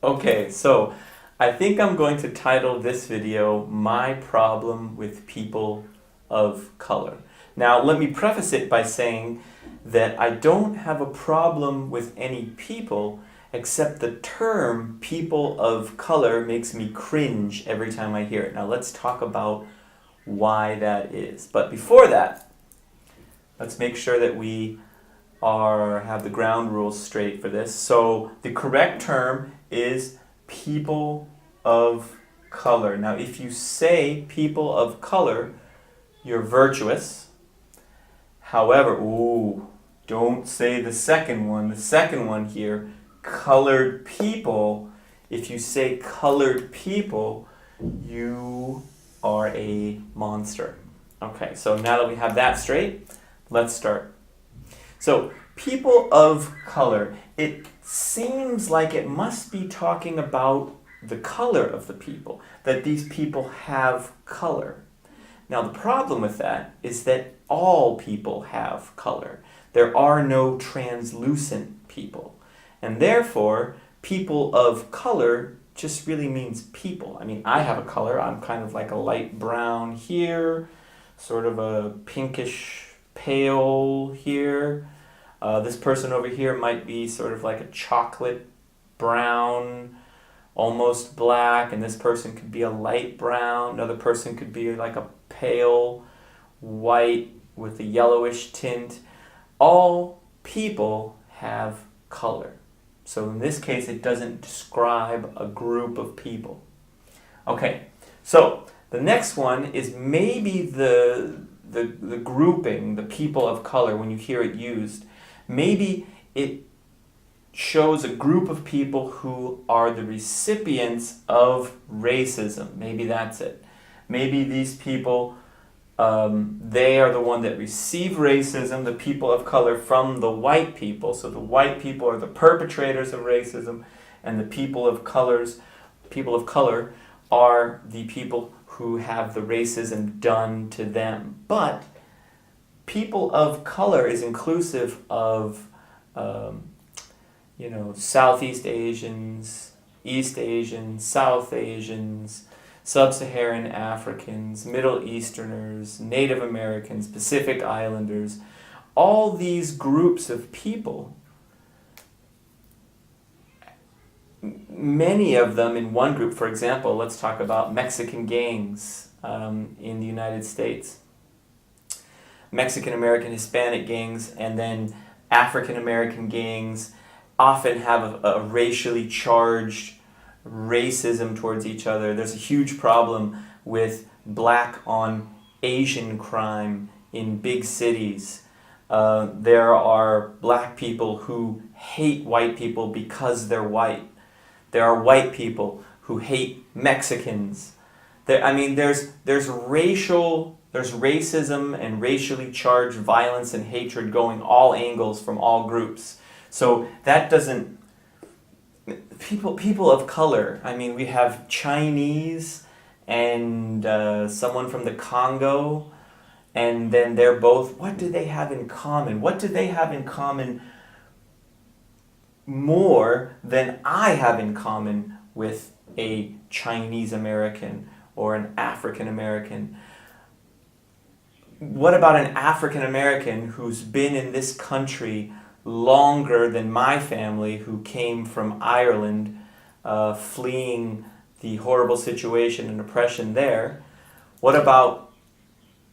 Okay, so I think I'm going to title this video My Problem with People of Color. Now, let me preface it by saying that I don't have a problem with any people, except the term people of color makes me cringe every time I hear it. Now, let's talk about why that is. But before that, let's make sure that we have the ground rules straight for this. So the correct term is people of color. Now, if you say people of color, you're virtuous. However, don't say the second one. The second one here, colored people. If you say colored people, you are a monster. Okay, so now that we have that straight, let's start. So, people of color, it seems like it must be talking about the color of the people, that these people have color. Now, the problem with that is that all people have color. There are no translucent people. And therefore, people of color just really means people. I mean, I have a color. I'm kind of like a light brown here, sort of a pinkish pale here. This person over here might be sort of like a chocolate brown, almost black, and this person could be a light brown. Another person could be like a pale white with a yellowish tint. All people have color. So in this case, it doesn't describe a group of people. Okay, so the next one is maybe the grouping, the people of color, when you hear it used. Maybe it shows a group of people who are the recipients of racism. Maybe that's it. Maybe these people, they are the one that receive racism, the people of color, from the white people. So the white people are the perpetrators of racism, and the people of color are the people who have the racism done to them. But people of color is inclusive of, Southeast Asians, East Asians, South Asians, Sub-Saharan Africans, Middle Easterners, Native Americans, Pacific Islanders. All these groups of people, many of them in one group. For example, let's talk about Mexican gangs in the United States. Mexican American, Hispanic gangs, and then African American gangs often have a racially charged racism towards each other. There's a huge problem with black on Asian crime in big cities. There are black people who hate white people because they're white. There are white people who hate Mexicans. There's racism and racially charged violence and hatred going all angles from all groups. So that doesn't... People of color, we have Chinese and someone from the Congo, and then they're both... What do they have in common? What do they have in common more than I have in common with a Chinese American or an African American? What about an African American who's been in this country longer than my family, who came from Ireland, fleeing the horrible situation and oppression there? What about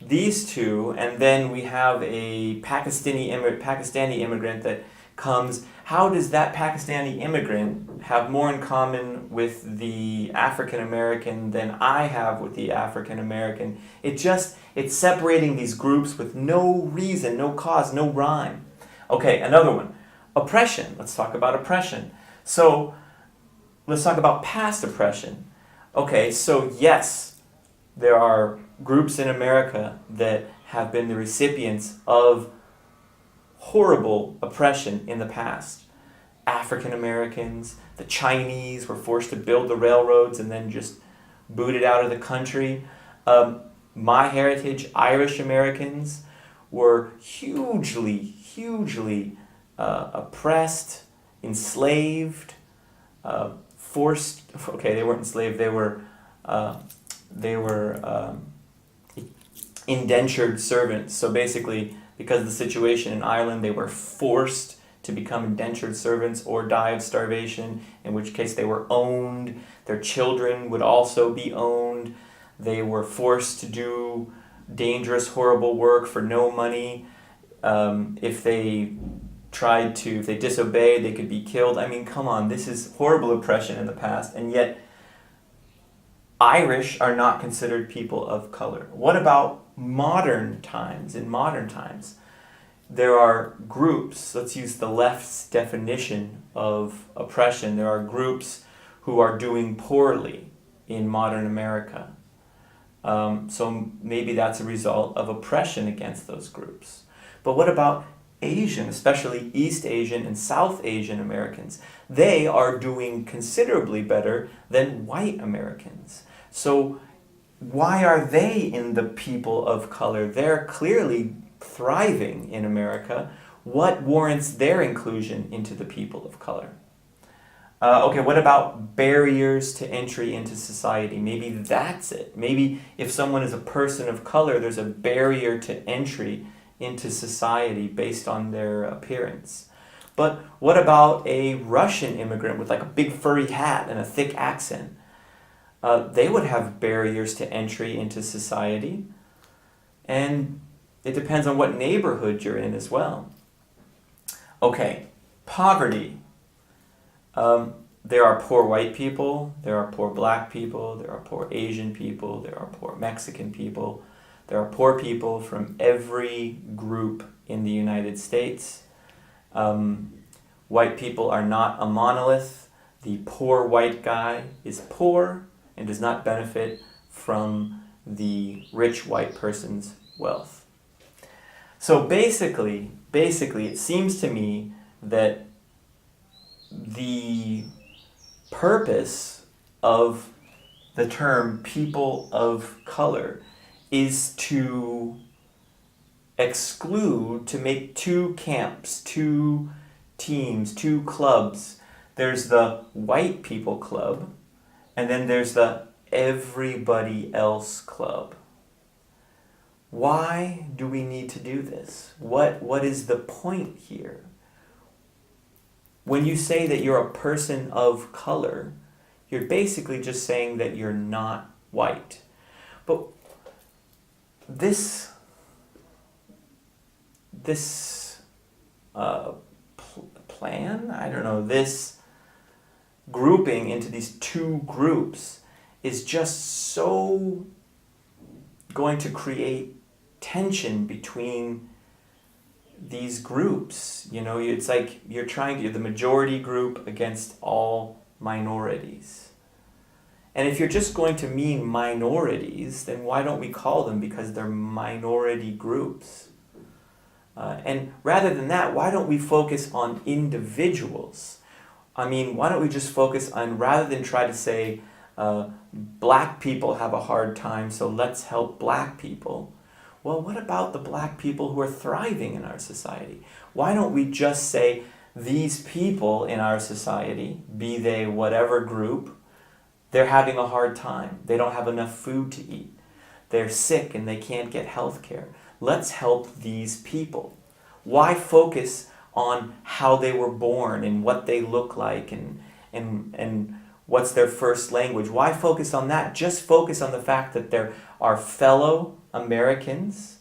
these two? And then we have a Pakistani immigrant that comes. How does that Pakistani immigrant have more in common with the African American than I have with the African American? It's separating these groups with no reason, no cause, no rhyme. Okay, another one. Oppression. Let's talk about oppression. So, let's talk about past oppression. Okay, so yes, there are groups in America that have been the recipients of horrible oppression in the past. African Americans, the Chinese were forced to build the railroads and then just booted out of the country. My heritage, Irish Americans, were hugely oppressed, enslaved, forced, okay, they weren't enslaved, they were indentured servants. So basically, because of the situation in Ireland, they were forced to become indentured servants or die of starvation, in which case they were owned. Their children would also be owned. They were forced to do dangerous, horrible work for no money. If they if they disobeyed, they could be killed. I mean, come on, this is horrible oppression in the past, and yet Irish are not considered people of color. What about modern times? In modern times, there are groups, let's use the left's definition of oppression, there are groups who are doing poorly in modern America. So maybe that's a result of oppression against those groups. But what about Asian, especially East Asian and South Asian Americans? They are doing considerably better than white Americans. So why are they in the people of color? They're clearly thriving in America. What warrants their inclusion into the people of color? Okay, what about barriers to entry into society? Maybe that's it. Maybe if someone is a person of color, there's a barrier to entry into society based on their appearance. But what about a Russian immigrant with like a big furry hat and a thick accent? They would have barriers to entry into society. And it depends on what neighborhood you're in as well. Okay, poverty. There are poor white people, there are poor black people, there are poor Asian people, there are poor Mexican people, there are poor people from every group in the United States. White people are not a monolith. The poor white guy is poor and does not benefit from the rich white person's wealth. So basically, it seems to me that the purpose of the term people of color is to exclude, to make two camps, two teams, two clubs. There's the white people club, and then there's the everybody else club. Why do we need to do this? What is the point here? When you say that you're a person of color, you're basically just saying that you're not white. But this plan, I don't know, this grouping into these two groups is just so going to create tension between these groups. You know, it's like you're the majority group against all minorities. And if you're just going to mean minorities, then why don't we call them because they're minority groups? And rather than that, why don't we focus on individuals? I mean, why don't we just focus on, rather than try to say, black people have a hard time, so let's help black people. Well, what about the black people who are thriving in our society? Why don't we just say these people in our society, be they whatever group, they're having a hard time. They don't have enough food to eat. They're sick and they can't get health care. Let's help these people. Why focus on how they were born and what they look like and what's their first language? Why focus on that? Just focus on the fact that there are fellow Americans,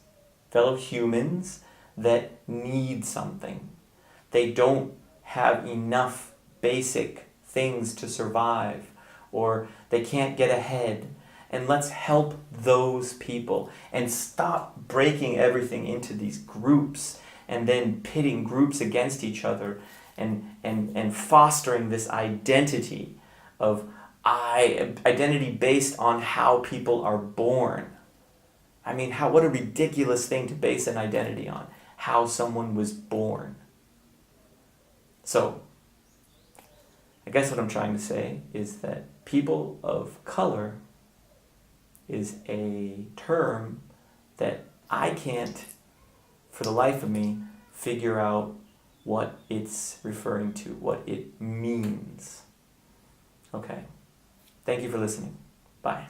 fellow humans that need something. They don't have enough basic things to survive, or they can't get ahead. And let's help those people and stop breaking everything into these groups and then pitting groups against each other and fostering this identity of identity based on how people are born. I mean, what a ridiculous thing to base an identity on, how someone was born. So, I guess what I'm trying to say is that people of color is a term that I can't, for the life of me, figure out what it's referring to, what it means. Okay. Thank you for listening. Bye.